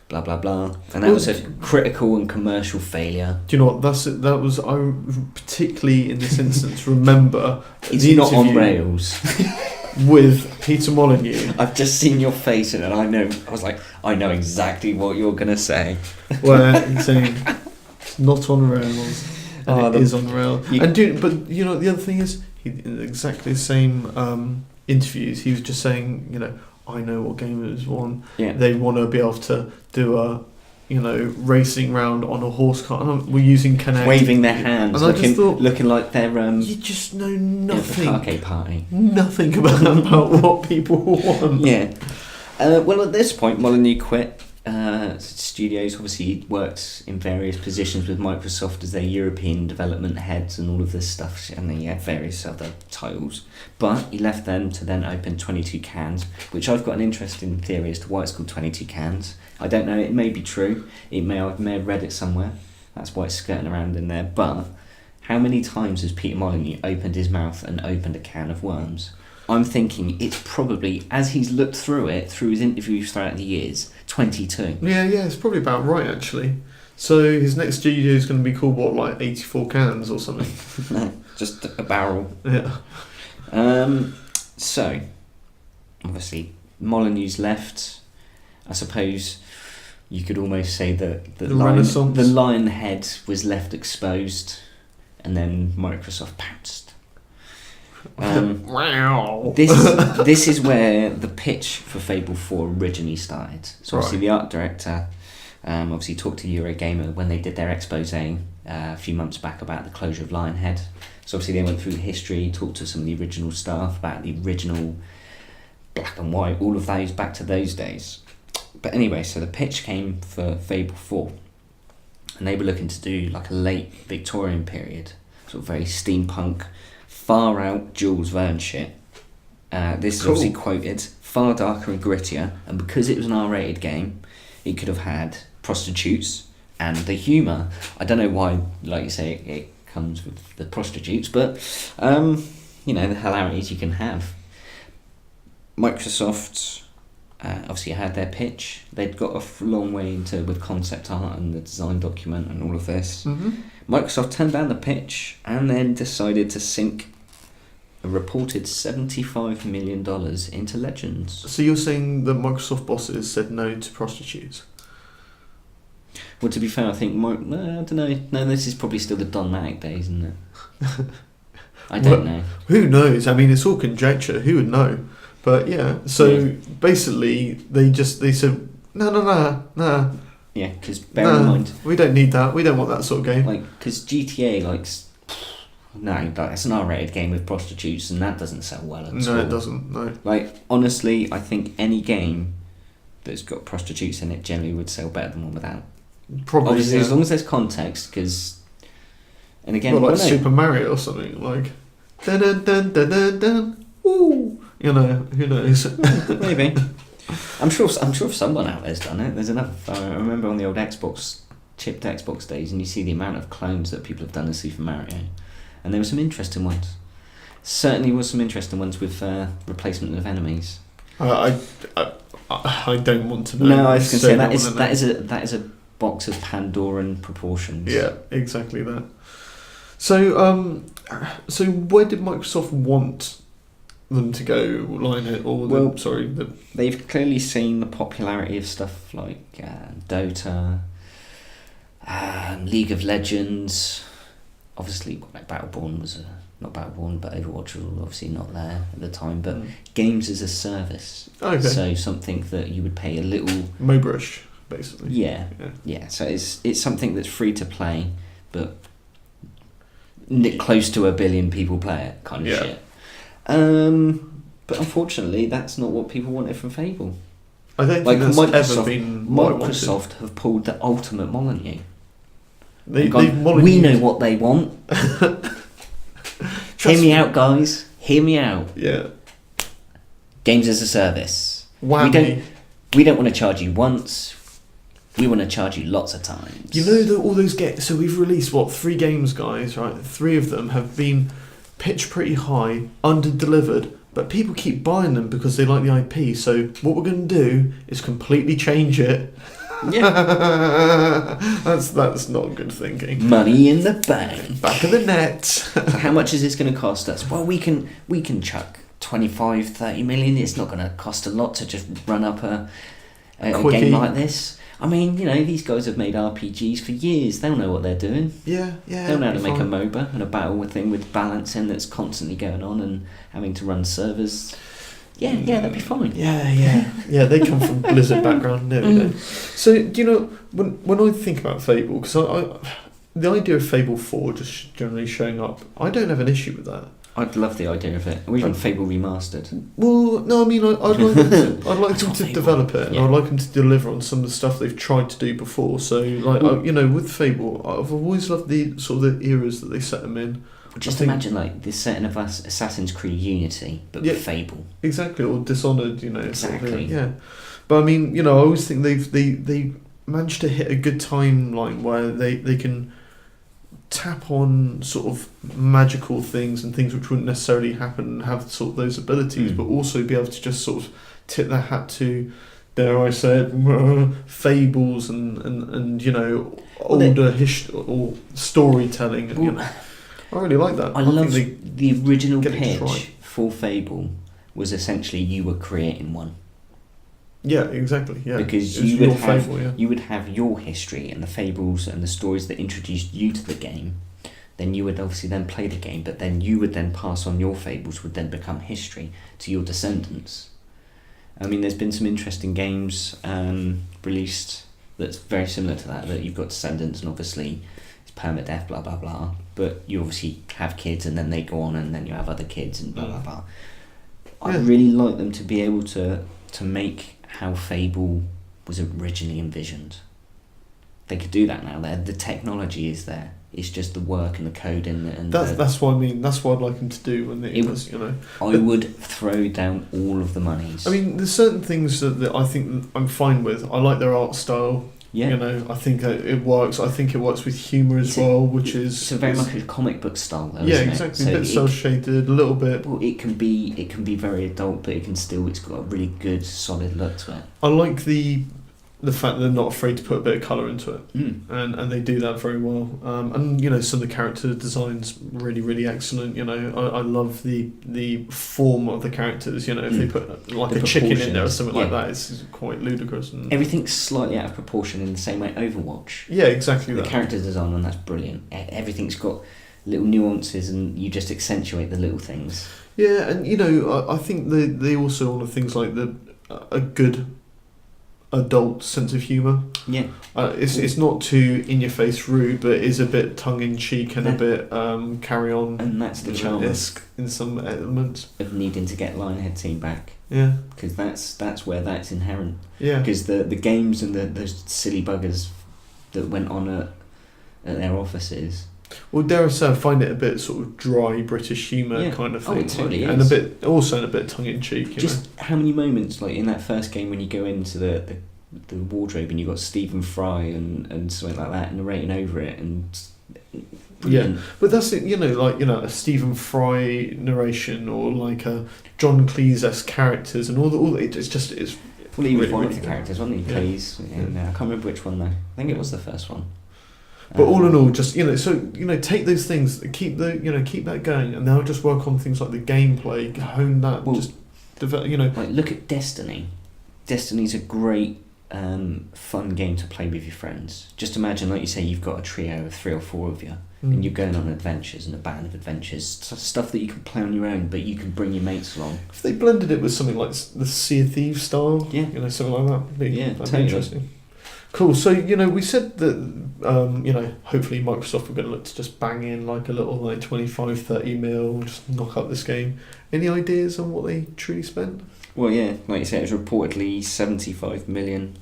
Blah blah blah, and that was a critical and commercial failure. Do you know what? That was I particularly in this instance remember. It's not on rails. With Peter Molyneux. I've just seen your face in it, and I know exactly what you're gonna say. Where he's saying it's not on rails, and it is on rails. But the other thing is, in exactly the same interviews, he was just saying, I know what gamers want. Yeah. They want to be able to do a, racing round on a horse cart. We're using Connect. Waving their hands, and looking like they're... you just know nothing. At the party. Nothing about what people want. Yeah. Well, at this point, Molyneux quit studios. Obviously, he worked in various positions with Microsoft as their European development heads and all of this stuff, and he had various other titles. But he left them to then open 22 Cans, which I've got an interesting theory as to why it's called 22 Cans. I don't know, it may be true. I may have read it somewhere. That's why it's skirting around in there. But how many times has Peter Molyneux opened his mouth and opened a can of worms? I'm thinking it's probably, as he's looked through his interviews throughout the years, 22. Yeah, it's probably about right, actually. So his next studio is going to be called, 84 Cans or something? No, just a barrel. Yeah. So, obviously, Molyneux's left. I suppose you could almost say that the lion head was left exposed, and then Microsoft pounced. This is where the pitch for Fable 4 originally started. So obviously the art director obviously talked to Eurogamer when they did their expose a few months back about the closure of Lionhead. So obviously they went through history, talked to some of the original staff about the original black and white, all of those back to those days. But anyway, so the pitch came for Fable 4, and they were looking to do a late Victorian period, sort of very steampunk, far out Jules Verne shit. This is obviously quoted, far darker and grittier, and because it was an R-rated game, it could have had prostitutes and the humour. I don't know why, like you say, it comes with the prostitutes, but the hilarities you can have. Microsoft obviously had their pitch. They'd got a long way into with concept art and the design document and all of this. Mm-hmm. Microsoft turned down the pitch and then decided to sink a reported $75 million into Legends. So you're saying that Microsoft bosses said no to prostitutes? Well, to be fair, I think I don't know. No, this is probably still the Don Matic days, isn't it? I don't know. Who knows? I mean, it's all conjecture. Who would know? But yeah, so basically they said no. Yeah, because bear in mind, we don't need that. We don't want that sort of game. Like, because GTA it's an R-rated game with prostitutes, and that doesn't sell well at all. No, it doesn't. No. Like, honestly, I think any game that's got prostitutes in it generally would sell better than one without. Probably, obviously, yeah. as long as there's context. Because, and again, like Super Mario or something, like dun dun dun dun dun dun. Ooh. Who knows? Maybe. I'm sure someone out there's done it. There's enough. I remember on the old chipped Xbox days, and you see the amount of clones that people have done of Super Mario, and there were some interesting ones. Certainly was some interesting ones with replacement of enemies. I don't want to know. No, I was going to say that is a box of Pandoran proportions. Yeah, exactly that. So where did Microsoft want them to go, line it, or they've clearly seen the popularity of stuff like Dota, League of Legends. Obviously, like Battleborn was not Battleborn, but Overwatch was obviously not there at the time. But games as a service, so something that you would pay a little MOBA-ish, basically. Yeah. So it's something that's free to play, but close to 1 billion people play it, kind of shit. But unfortunately, that's not what people wanted from Fable. I don't think that's ever been what Microsoft have pulled the ultimate Molyneux. We know what they want. Hear me out, guys. Hear me out. Yeah. Games as a service. Whammy. We don't want to charge you once. We want to charge you lots of times. You know that all those games. So we've released 3 games, guys. Right, 3 of them have been pitched pretty high, under-delivered, but people keep buying them because they like the IP. So what we're going to do is completely change it. Yeah. that's not good thinking. Money in the bank. Back of the net. So how much is this going to cost us? Well, we can chuck 25-30 million. It's not going to cost a lot to just run up a game like this. I mean, these guys have made RPGs for years. They'll know what they're doing. Yeah. They'll know how to make a MOBA and a battle thing with balancing that's constantly going on and having to run servers. Yeah, that'd be fine. Yeah, they come from Blizzard background. No, we don't. So, do you know, when I think about Fable, because the idea of Fable 4 just generally showing up, I don't have an issue with that. I'd love the idea of it. Or even Fable Remastered. Well, no, I mean, I'd like them to develop it, and I'd like them to deliver on some of the stuff they've tried to do before. So, with Fable, I've always loved the sort of the eras that they set them in. Just imagine this setting of Assassin's Creed Unity, but with Fable. Exactly, or Dishonored, Exactly. Sort of, yeah. But I mean, I always think they managed to hit a good timeline where they can tap on sort of magical things and things which wouldn't necessarily happen and have sort of those abilities, but also be able to just sort of tip their hat to, dare I say it, fables and older history or storytelling. I really like that. I love the original pitch for Fable was essentially you were creating one. Yeah, exactly. Yeah, because you would have your history and the fables and the stories that introduced you to the game. Then you would obviously then play the game, but then you would then pass on your fables would then become history to your descendants. I mean, there's been some interesting games released that's very similar to that. That you've got descendants and obviously it's permadeath, blah blah blah. But you obviously have kids and then they go on and then you have other kids and blah blah blah. I'd really like them to be able to make how Fable was originally envisioned. They could do that now. The technology is there. It's just the work and the code and that's what I mean. That's what I'd like them to do when I would throw down all of the monies. I mean, there's certain things that I think I'm fine with. I like their art style. Yeah. You know, I think it works. I think it works with humour as well, which is... It's very much a comic book style, though, yeah, isn't exactly. it? A bit cel-shaded, a little bit... Well, it can be very adult, but it's got a really good, solid look to it. I like the fact that they're not afraid to put a bit of colour into it, and they do that very well. And you know, some of the character designs really, really excellent. You know, I love the form of the characters. You know, if they put like a chicken in there or something like that, it's quite ludicrous. And everything's slightly out of proportion in the same way Overwatch. Yeah, exactly. The character design on that's brilliant. Everything's got little nuances, and you just accentuate the little things. Yeah, and you know, I think they also honor things like a good adult sense of humour. Yeah. It's not too in your face rude, but it is a bit tongue in cheek and a bit carry on. And that's the charm in some elements of needing to get Lionhead team back. Yeah. Because that's where that's inherent. Yeah. Because the games and those silly buggers that went on at their offices. Well, dare I say, I find it a bit sort of dry British humour kind of thing. Oh, it totally is. And a bit tongue in cheek. Just how many moments, like in that first game when you go into the wardrobe and you've got Stephen Fry and something like that narrating over it and brilliant. Yeah, but that's it. You know, like a Stephen Fry narration or like a John Cleese-esque characters and all it's just it's. Well, he was really, one of really the characters, wasn't he? Cleese. I can't remember which one though. I think it was the first one. But all in all, just take those things, keep that going, and they'll just work on things like the gameplay, hone that, just develop. Like look at Destiny. Destiny's a great, fun game to play with your friends. Just imagine, like you say, you've got a trio of 3 or 4 of you, and you're going on adventures and a band of adventures, stuff that you can play on your own, but you can bring your mates along. If they blended it with something like the Sea of Thieves style, something like that, that'd be interesting. Cool. So we said that hopefully Microsoft were going to look to just bang in like a little 25-30 mil, just knock up this game. Any ideas on what they truly spent? Well, yeah, like you said, it was reportedly $75 million,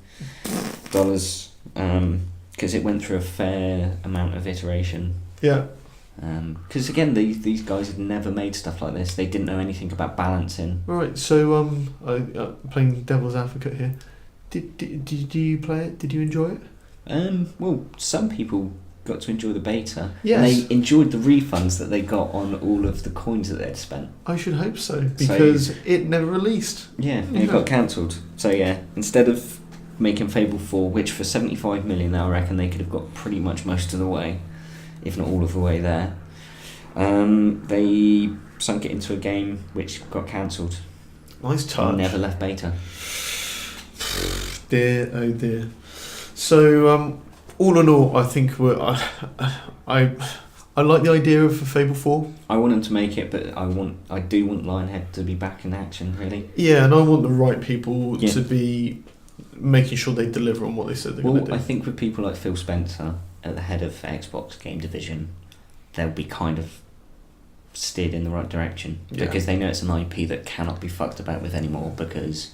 because it went through a fair amount of iteration. Yeah. Because again, these guys had never made stuff like this. They didn't know anything about balancing. All right. So playing devil's advocate here. Did you play it? Did you enjoy it? Well, some people got to enjoy the beta. Yes. And they enjoyed the refunds that they got on all of the coins that they'd spent. I should hope so, because it never released. Yeah, it got cancelled. So yeah, instead of making Fable 4, which for 75 million, I reckon they could have got pretty much most of the way, if not all of the way there. They sunk it into a game which got cancelled. Nice touch. And never left beta. Dear, oh dear. So, all in all, I think I like the idea of Fable 4. I want them to make it, but I do want Lionhead to be back in action, really. Yeah, and I want the right people to be making sure they deliver on what they said they're going to do. I think with people like Phil Spencer at the head of Xbox Game Division, they'll be kind of steered in the right direction, because they know it's an IP that cannot be fucked about with anymore, because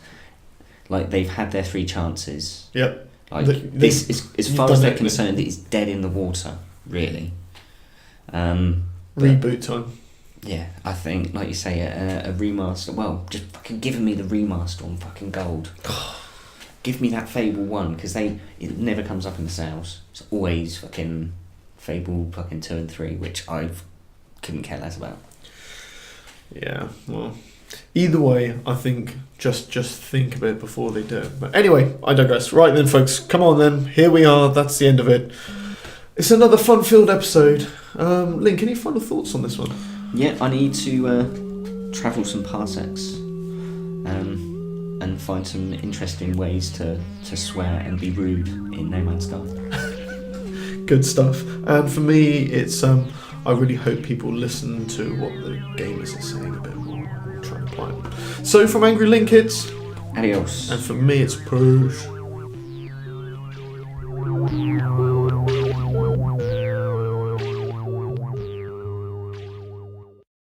they've had their 3 chances. Yep. This is, as far as they're concerned, it's dead in the water, really. Reboot time. Yeah, I think, like you say, a remaster. Well, just fucking giving me the remaster on fucking gold. Give me that Fable 1, because it never comes up in the sales. It's always fucking Fable fucking 2 and 3, which I couldn't care less about. Yeah, well, either way, I think just think a bit before they do it. But anyway, I digress. Right then, folks, come on then. Here we are. That's the end of it. It's another fun-filled episode. Link, any final thoughts on this one? Yeah, I need to travel some parsecs and find some interesting ways to swear and be rude in No Man's Sky. Good stuff. And for me, it's I really hope people listen to what the gamers are saying a bit more and try and apply it. So from Angry Link, it's adios. And for me, it's push.